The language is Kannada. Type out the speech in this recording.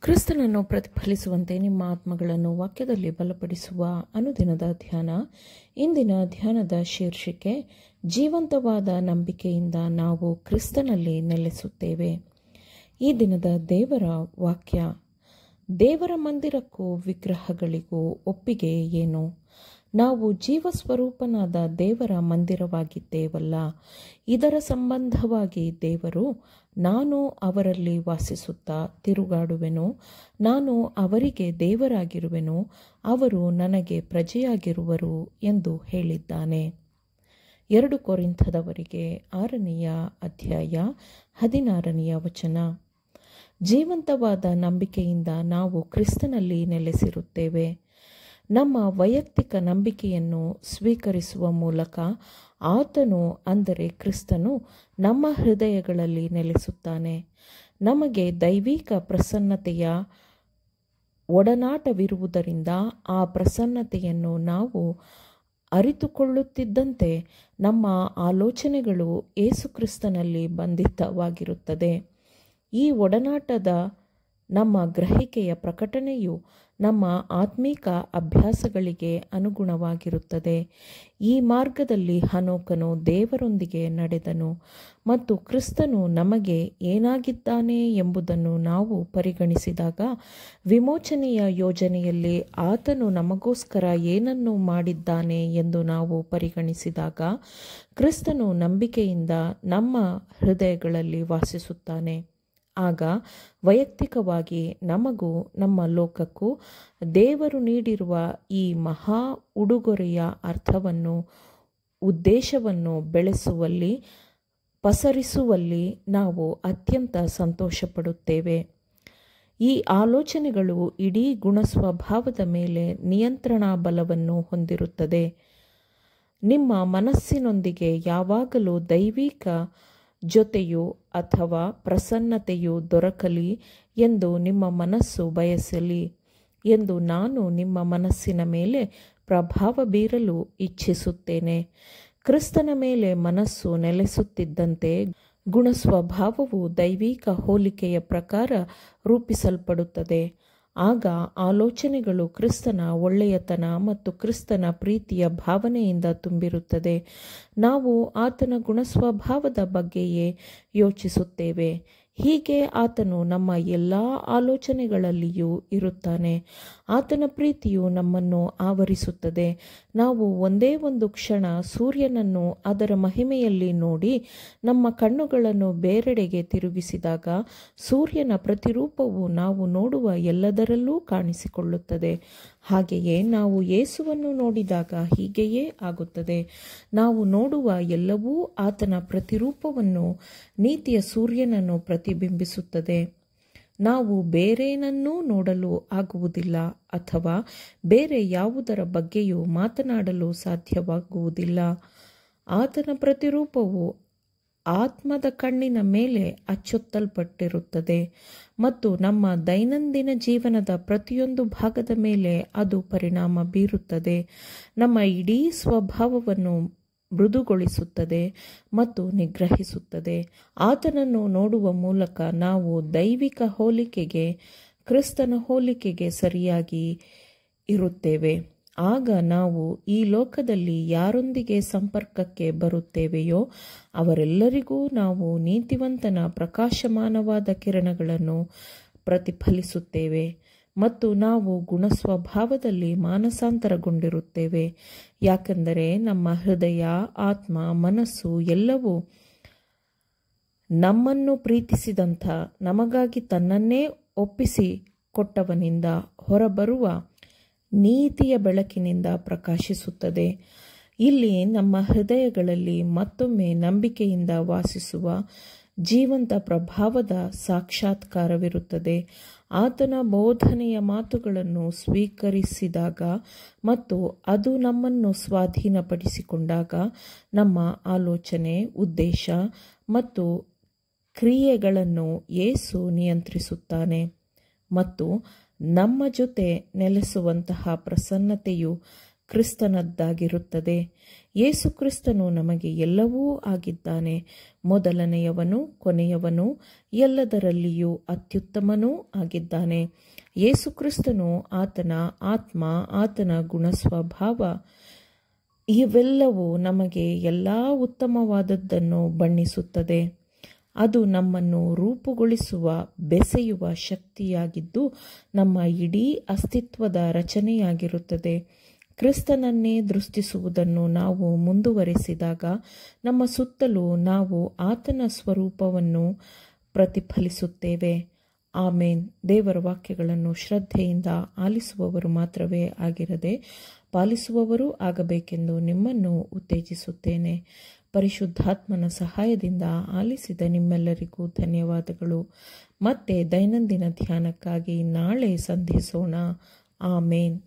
ಕ್ರಿಸ್ತನನ್ನು ಪ್ರತಿಫಲಿಸುವಂತೆ ನಿಮ್ಮ ಆತ್ಮಗಳನ್ನು ವಾಕ್ಯದಲ್ಲಿ ಬಲಪಡಿಸುವ ಅನುದಿನದ ಧ್ಯಾನ. ಇಂದಿನ ಧ್ಯಾನದ ಶೀರ್ಷಿಕೆ, ಜೀವಂತವಾದ ನಂಬಿಕೆಯಿಂದ ನಾವು ಕ್ರಿಸ್ತನಲ್ಲಿ ನೆಲೆಸುತ್ತೇವೆ. ಈ ದಿನದ ದೇವರ ವಾಕ್ಯ, ದೇವರ ಮಂದಿರಕ್ಕೂ ವಿಗ್ರಹಗಳಿಗೂ ಒಪ್ಪಿಗೆ ಏನು? ನಾವು ಜೀವಸ್ವರೂಪನಾದ ದೇವರ ಮಂದಿರವಾಗಿದ್ದೇವಲ್ಲ. ಇದರ ಸಂಬಂಧವಾಗಿ ದೇವರು, ನಾನು ಅವರಲ್ಲಿ ವಾಸಿಸುತ್ತಾ ತಿರುಗಾಡುವೆನು, ನಾನು ಅವರಿಗೆ ದೇವರಾಗಿರುವೆನು, ಅವರು ನನಗೆ ಪ್ರಜೆಯಾಗಿರುವರು ಎಂದು ಹೇಳಿದ್ದಾನೆ. 2 ಕೊರಿಂಥದವರಿಗೆ 6ನೇ ಅಧ್ಯಾಯ 16ನೇ ವಚನ. ಜೀವಂತವಾದ ನಂಬಿಕೆಯಿಂದ ನಾವು ಕ್ರಿಸ್ತನಲ್ಲಿ ನೆಲೆಸಿರುತ್ತೇವೆ. ನಮ್ಮ ವೈಯಕ್ತಿಕ ನಂಬಿಕೆಯನ್ನು ಸ್ವೀಕರಿಸುವ ಮೂಲಕ ಆತನು, ಅಂದರೆ ಕ್ರಿಸ್ತನು, ನಮ್ಮ ಹೃದಯಗಳಲ್ಲಿ ನೆಲೆಸುತ್ತಾನೆ. ನಮಗೆ ದೈವಿಕ ಪ್ರಸನ್ನತೆಯ ಒಡನಾಟವಿರುವುದರಿಂದ ಆ ಪ್ರಸನ್ನತೆಯನ್ನು ನಾವು ಅರಿತುಕೊಳ್ಳುತ್ತಿದ್ದಂತೆ ನಮ್ಮ ಆಲೋಚನೆಗಳು ಯೇಸುಕ್ರಿಸ್ತನಲ್ಲಿ ಬಂಧಿತವಾಗಿರುತ್ತದೆ. ಈ ಒಡನಾಟದ ನಮ್ಮ ಗ್ರಹಿಕೆಯ ಪ್ರಕಟಣೆಯು ನಮ್ಮ ಆತ್ಮೀಕ ಅಭ್ಯಾಸಗಳಿಗೆ ಅನುಗುಣವಾಗಿರುತ್ತದೆ. ಈ ಮಾರ್ಗದಲ್ಲಿ ಹನೋಕನು ದೇವರೊಂದಿಗೆ ನಡೆದನು ಮತ್ತು ಕ್ರಿಸ್ತನು ನಮಗೆ ಏನಾಗಿದ್ದಾನೆ ಎಂಬುದನ್ನು ನಾವು ಪರಿಗಣಿಸಿದಾಗ, ವಿಮೋಚನೆಯ ಯೋಜನೆಯಲ್ಲಿ ಆತನು ನಮಗೋಸ್ಕರ ಏನನ್ನು ಮಾಡಿದ್ದಾನೆ ಎಂದು ನಾವು ಪರಿಗಣಿಸಿದಾಗ, ಕ್ರಿಸ್ತನು ನಂಬಿಕೆಯಿಂದ ನಮ್ಮ ಹೃದಯಗಳಲ್ಲಿ ವಾಸಿಸುತ್ತಾನೆ. ಆಗ ವೈಯಕ್ತಿಕವಾಗಿ ನಮಗೂ ನಮ್ಮ ಲೋಕಕ್ಕೂ ದೇವರು ನೀಡಿರುವ ಈ ಮಹಾ ಉಡುಗೊರೆಯ ಅರ್ಥವನ್ನು, ಉದ್ದೇಶವನ್ನು ಬೆಳೆಸುವಲ್ಲಿ, ಪಸರಿಸುವಲ್ಲಿ ನಾವು ಅತ್ಯಂತ ಸಂತೋಷಪಡುತ್ತೇವೆ. ಈ ಆಲೋಚನೆಗಳು ಇಡೀ ಗುಣಸ್ವಭಾವದ ಮೇಲೆ ನಿಯಂತ್ರಣಾ ಬಲವನ್ನು ಹೊಂದಿರುತ್ತದೆ. ನಿಮ್ಮ ಮನಸ್ಸಿನೊಂದಿಗೆ ಯಾವಾಗಲೂ ದೈವಿಕ ಜೊತೆಯು ಅಥವಾ ಪ್ರಸನ್ನತೆಯು ದೊರಕಲಿ ಎಂದು ನಿಮ್ಮ ಮನಸ್ಸು ಬಯಸಲಿ ಎಂದು ನಾನು ನಿಮ್ಮ ಮನಸ್ಸಿನ ಮೇಲೆ ಪ್ರಭಾವ ಬೀರಲು ಇಚ್ಛಿಸುತ್ತೇನೆ. ಕ್ರಿಸ್ತನ ಮೇಲೆ ಮನಸ್ಸು ನೆಲೆಸುತ್ತಿದ್ದಂತೆ ಗುಣಸ್ವಭಾವವು ದೈವಿಕ ಹೋಲಿಕೆಯ ಪ್ರಕಾರ ರೂಪಿಸಲ್ಪಡುತ್ತದೆ. ಆಗ ಆಲೋಚನೆಗಳು ಕ್ರಿಸ್ತನ ಒಳ್ಳೆಯತನ ಮತ್ತು ಕ್ರಿಸ್ತನ ಪ್ರೀತಿಯ ಭಾವನೆಯಿಂದ ತುಂಬಿರುತ್ತದೆ. ನಾವು ಆತನ ಗುಣಸ್ವಭಾವದ ಬಗ್ಗೆಯೇ ಯೋಚಿಸುತ್ತೇವೆ. ಹೀಗೆ ಆತನು ನಮ್ಮ ಎಲ್ಲ ಆಲೋಚನೆಗಳಲ್ಲಿಯೂ ಇರುತ್ತಾನೆ. ಆತನ ಪ್ರೀತಿಯು ನಮ್ಮನ್ನು ಆವರಿಸುತ್ತದೆ. ನಾವು ಒಂದೇ ಒಂದು ಕ್ಷಣ ಸೂರ್ಯನನ್ನು ಅದರ ಮಹಿಮೆಯಲ್ಲಿ ನೋಡಿ ನಮ್ಮ ಕಣ್ಣುಗಳನ್ನು ಬೇರೆಡೆಗೆ ತಿರುಗಿಸಿದಾಗ ಸೂರ್ಯನ ಪ್ರತಿರೂಪವು ನಾವು ನೋಡುವ ಎಲ್ಲದರಲ್ಲೂ ಕಾಣಿಸಿಕೊಳ್ಳುತ್ತದೆ. ಹಾಗೆಯೇ ನಾವು ಯೇಸುವನ್ನು ನೋಡಿದಾಗ ಹೀಗೆಯೇ ಆಗುತ್ತದೆ. ನಾವು ನೋಡುವ ಎಲ್ಲವೂ ಆತನ ಪ್ರತಿರೂಪವನ್ನು, ನೀತಿಯ ಸೂರ್ಯನನ್ನು ಪ್ರತಿಬಿಂಬಿಸುತ್ತದೆ. ನಾವು ಬೇರೇನನ್ನೂ ನೋಡಲು ಆಗುವುದಿಲ್ಲ ಅಥವಾ ಬೇರೆ ಯಾವುದರ ಬಗ್ಗೆಯೂ ಮಾತನಾಡಲು ಸಾಧ್ಯವಾಗುವುದಿಲ್ಲ. ಆತನ ಪ್ರತಿರೂಪವು ಆತ್ಮದ ಕಣ್ಣಿನ ಮೇಲೆ ಅಚ್ಚೊತ್ತಲ್ಪಟ್ಟಿರುತ್ತದೆ ಮತ್ತು ನಮ್ಮ ದೈನಂದಿನ ಜೀವನದ ಪ್ರತಿಯೊಂದು ಭಾಗದ ಮೇಲೆ ಅದು ಪರಿಣಾಮ ಬೀರುತ್ತದೆ. ನಮ್ಮ ಇಡೀ ಸ್ವಭಾವವನ್ನು ಮೃದುಗೊಳಿಸುತ್ತದೆ ಮತ್ತು ನಿಗ್ರಹಿಸುತ್ತದೆ. ಆತನನ್ನು ನೋಡುವ ಮೂಲಕ ನಾವು ದೈವಿಕ ಹೋಲಿಕೆಗೆ, ಕ್ರಿಸ್ತನ ಹೋಲಿಕೆಗೆ ಸರಿಯಾಗಿ ಇರುತ್ತೇವೆ. ಆಗ ನಾವು ಈ ಲೋಕದಲ್ಲಿ ಯಾರೊಂದಿಗೆ ಸಂಪರ್ಕಕ್ಕೆ ಬರುತ್ತೇವೆಯೋ ಅವರೆಲ್ಲರಿಗೂ ನಾವು ನೀತಿವಂತನ ಪ್ರಕಾಶಮಾನವಾದ ಕಿರಣಗಳನ್ನು ಪ್ರತಿಫಲಿಸುತ್ತೇವೆ ಮತ್ತು ನಾವು ಗುಣಸ್ವಭಾವದಲ್ಲಿ ಮಾನಸಾಂತರಗೊಂಡಿರುತ್ತೇವೆ. ಯಾಕೆಂದರೆ ನಮ್ಮ ಹೃದಯ, ಆತ್ಮ, ಮನಸ್ಸು ಎಲ್ಲವೂ ನಮ್ಮನ್ನು ಪ್ರೀತಿಸಿದಂಥ, ನಮಗಾಗಿ ತನ್ನನ್ನೇ ಒಪ್ಪಿಸಿಕೊಟ್ಟವನಿಂದ ಹೊರಬರುವ ನೀತಿಯ ಬೆಳಕಿನಿಂದ ಪ್ರಕಾಶಿಸುತ್ತದೆ. ಇಲ್ಲಿ ನಮ್ಮ ಹೃದಯಗಳಲ್ಲಿ ಮತ್ತೊಮ್ಮೆ ನಂಬಿಕೆಯಿಂದ ವಾಸಿಸುವ ಜೀವಂತ ಪ್ರಭಾವದ ಸಾಕ್ಷಾತ್ಕಾರವಿರುತ್ತದೆ. ಆತನ ಬೋಧನೆಯ ಮಾತುಗಳನ್ನು ಸ್ವೀಕರಿಸಿದಾಗ ಮತ್ತು ಅದು ನಮ್ಮನ್ನು ಸ್ವಾಧೀನಪಡಿಸಿಕೊಂಡಾಗ ನಮ್ಮ ಆಲೋಚನೆ, ಉದ್ದೇಶ ಮತ್ತು ಕ್ರಿಯೆಗಳನ್ನು ಯೇಸು ನಿಯಂತ್ರಿಸುತ್ತಾನೆ ಮತ್ತು ನಮ್ಮ ಜೊತೆ ನೆಲೆಸುವಂತಹ ಪ್ರಸನ್ನತೆಯು ಕ್ರಿಸ್ತನದ್ದಾಗಿರುತ್ತದೆ. ಯೇಸು ಕ್ರಿಸ್ತನು ನಮಗೆ ಎಲ್ಲವೂ ಆಗಿದ್ದಾನೆ. ಮೊದಲನೆಯವನು, ಕೊನೆಯವನು, ಎಲ್ಲದರಲ್ಲಿಯೂ ಅತ್ಯುತ್ತಮನೂ ಆಗಿದ್ದಾನೆ. ಯೇಸು ಕ್ರಿಸ್ತನು, ಆತನ ಆತ್ಮ, ಆತನ ಗುಣಸ್ವಭಾವ ಇವೆಲ್ಲವೂ ನಮಗೆ ಎಲ್ಲ ಉತ್ತಮವಾದದ್ದನ್ನು ಬಣ್ಣಿಸುತ್ತದೆ. ಅದು ನಮ್ಮನ್ನು ರೂಪುಗೊಳಿಸುವ, ಬೆಸೆಯುವ ಶಕ್ತಿಯಾಗಿದ್ದು ನಮ್ಮ ಇಡೀ ಅಸ್ತಿತ್ವದ ರಚನೆಯಾಗಿರುತ್ತದೆ. ಕ್ರಿಸ್ತನನ್ನೇ ದೃಷ್ಟಿಸುವುದನ್ನು ನಾವು ಮುಂದುವರೆಸಿದಾಗ ನಮ್ಮ ಸುತ್ತಲೂ ನಾವು ಆತನ ಸ್ವರೂಪವನ್ನು ಪ್ರತಿಫಲಿಸುತ್ತೇವೆ. ಆಮೇನ್. ದೇವರ ವಾಕ್ಯಗಳನ್ನು ಶ್ರದ್ಧೆಯಿಂದ ಆಲಿಸುವವರು ಮಾತ್ರವೇ ಆಗಿರದೆ ಪಾಲಿಸುವವರೂ ಆಗಬೇಕೆಂದು ನಿಮ್ಮನ್ನು ಉತ್ತೇಜಿಸುತ್ತೇನೆ. ಪರಿಶುದ್ಧಾತ್ಮನ ಸಹಾಯದಿಂದ ಆಲಿಸಿದ ನಿಮ್ಮೆಲ್ಲರಿಗೂ ಧನ್ಯವಾದಗಳು. ಮತ್ತೆ ದೈನಂದಿನ ಧ್ಯಾನಕ್ಕಾಗಿ ನಾಳೆ ಸಂಧಿಸೋಣ. ಆಮೇನ್.